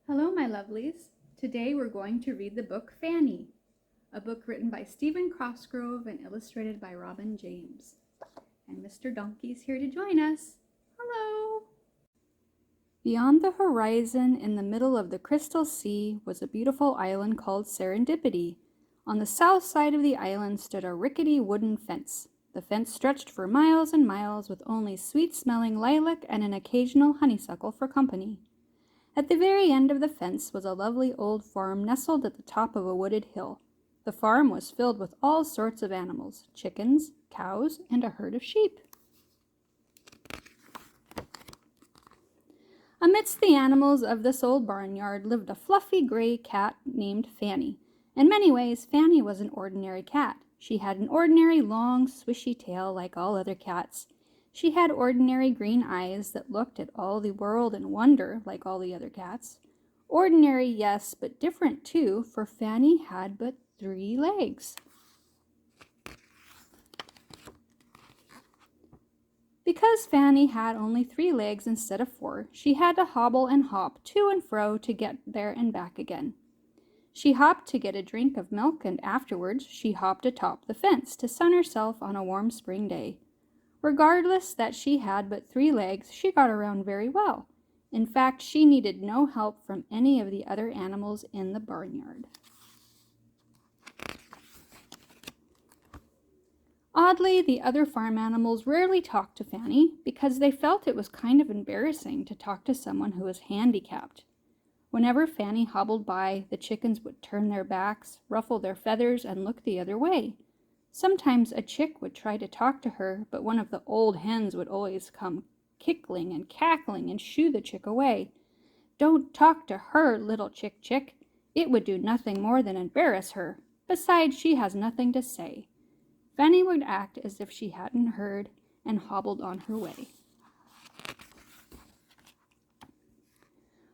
Hello, my lovelies. Today we're going to read the book Fanny, a book written by Stephen Cosgrove and illustrated by Robin James. And Mr. Donkey's here to join us. Hello! Beyond the horizon, in the middle of the crystal sea, was a beautiful island called Serendipity. On the south side of the island stood a rickety wooden fence. The fence stretched for miles and miles with only sweet-smelling lilac and an occasional honeysuckle for company. At the very end of the fence was a lovely old farm nestled at the top of a wooded hill. The farm was filled with all sorts of animals, chickens, cows, and a herd of sheep. Amidst the animals of this old barnyard lived a fluffy gray cat named Fanny. In many ways, Fanny was an ordinary cat. She had an ordinary long, swishy tail like all other cats. She had ordinary green eyes that looked at all the world in wonder like all the other cats. Ordinary, yes, but different too, for Fanny had but 3 legs. Because Fanny had only 3 legs instead of 4, she had to hobble and hop to and fro to get there and back again. She hopped to get a drink of milk, and afterwards she hopped atop the fence to sun herself on a warm spring day. Regardless that she had but 3 legs, she got around very well. In fact, she needed no help from any of the other animals in the barnyard. Oddly, the other farm animals rarely talked to Fanny because they felt it was kind of embarrassing to talk to someone who was handicapped. Whenever Fanny hobbled by, the chickens would turn their backs, ruffle their feathers, and look the other way. Sometimes a chick would try to talk to her, but one of the old hens would always come kickling and cackling and shoo the chick away. "Don't talk to her, little chick. It would do nothing more than embarrass her. Besides, she has nothing to say." Fanny would act as if she hadn't heard and hobbled on her way.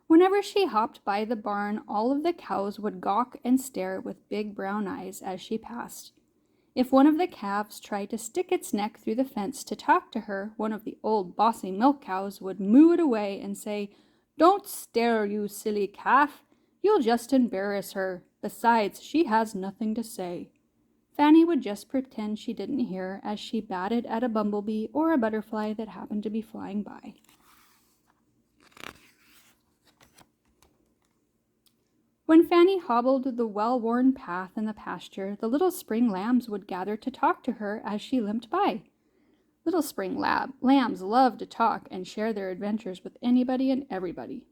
Whenever she hopped by the barn, all of the cows would gawk and stare with big brown eyes as she passed. If one of the calves tried to stick its neck through the fence to talk to her, one of the old bossy milk cows would moo it away and say, "Don't stare, you silly calf. You'll just embarrass her. Besides, she has nothing to say." Fanny would just pretend she didn't hear as she batted at a bumblebee or a butterfly that happened to be flying by. When Fanny hobbled the well-worn path in the pasture, the little spring lambs would gather to talk to her as she limped by. Little spring lambs loved to talk and share their adventures with anybody and everybody.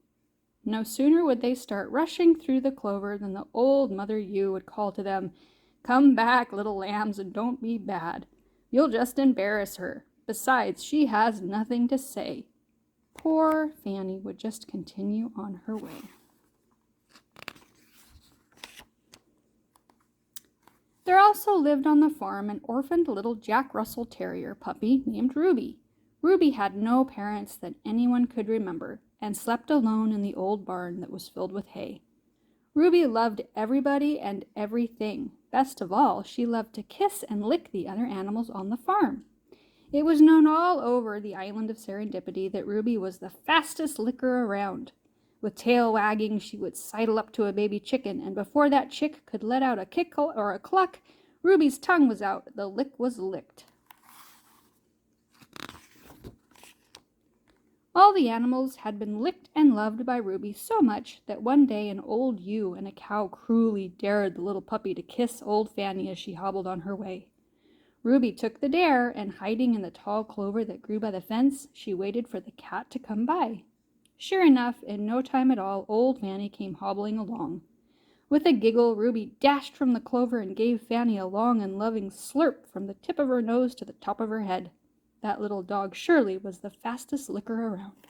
No sooner would they start rushing through the clover than the old mother ewe would call to them, "Come back, little lambs, and don't be bad. You'll just embarrass her. Besides, she has nothing to say." Poor Fanny would just continue on her way. There also lived on the farm an orphaned little Jack Russell Terrier puppy named Ruby. Ruby had no parents that anyone could remember and slept alone in the old barn that was filled with hay. Ruby loved everybody and everything. Best of all, she loved to kiss and lick the other animals on the farm. It was known all over the island of Serendipity that Ruby was the fastest licker around. With tail wagging, she would sidle up to a baby chicken, and before that chick could let out a kick or a cluck, Ruby's tongue was out. The lick was licked. All the animals had been licked and loved by Ruby so much that one day an old ewe and a cow cruelly dared the little puppy to kiss old Fanny as she hobbled on her way. Ruby took the dare, and hiding in the tall clover that grew by the fence, she waited for the cat to come by. Sure enough, in no time at all, old Fanny came hobbling along. With a giggle, Ruby dashed from the clover and gave Fanny a long and loving slurp from the tip of her nose to the top of her head. That little dog surely was the fastest licker around.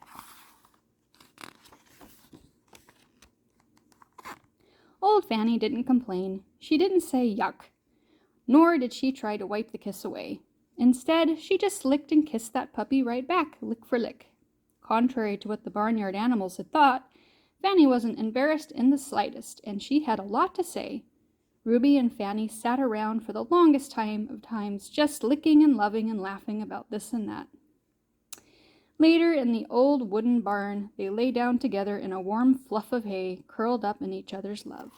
Old Fanny didn't complain. She didn't say yuck, nor did she try to wipe the kiss away. Instead, she just licked and kissed that puppy right back, lick for lick. Contrary to what the barnyard animals had thought, Fanny wasn't embarrassed in the slightest, and she had a lot to say. Ruby and Fanny sat around for the longest time of times, just licking and loving and laughing about this and that. Later, in the old wooden barn, they lay down together in a warm fluff of hay, curled up in each other's love.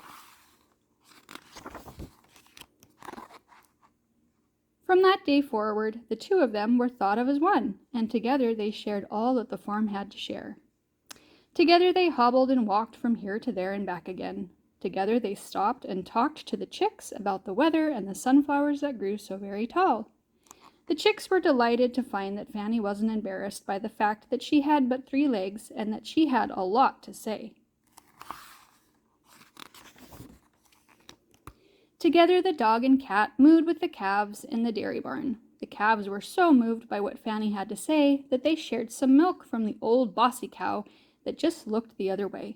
From that day forward, the two of them were thought of as one, and together they shared all that the farm had to share. Together they hobbled and walked from here to there and back again. Together they stopped and talked to the chicks about the weather and the sunflowers that grew so very tall. The chicks were delighted to find that Fanny wasn't embarrassed by the fact that she had but 3 legs and that she had a lot to say. Together the dog and cat mooed with the calves in the dairy barn. The calves were so moved by what Fanny had to say that they shared some milk from the old bossy cow that just looked the other way.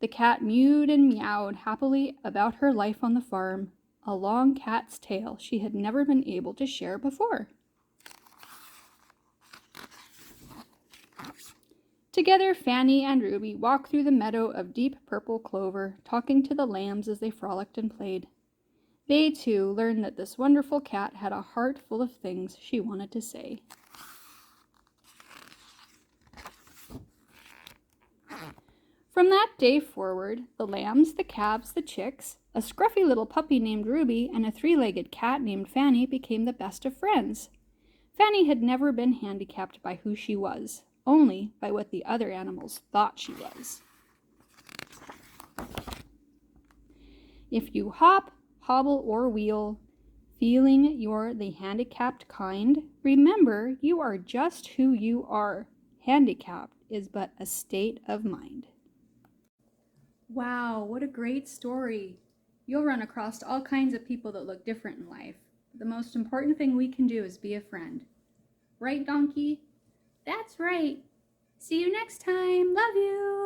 The cat mewed and meowed happily about her life on the farm, a long cat's tale she had never been able to share before. Together Fanny and Ruby walked through the meadow of deep purple clover, talking to the lambs as they frolicked and played. They, too, learned that this wonderful cat had a heart full of things she wanted to say. From that day forward, the lambs, the calves, the chicks, a scruffy little puppy named Ruby, and a 3-legged cat named Fanny became the best of friends. Fanny had never been handicapped by who she was, only by what the other animals thought she was. If you hop, hobble, or wheel, feeling you're the handicapped kind, remember you are just who you are. Handicapped is but a state of mind. Wow, what a great story. You'll run across all kinds of people that look different in life. The most important thing we can do is be a friend. Right, Donkey? That's right. See you next time. Love you.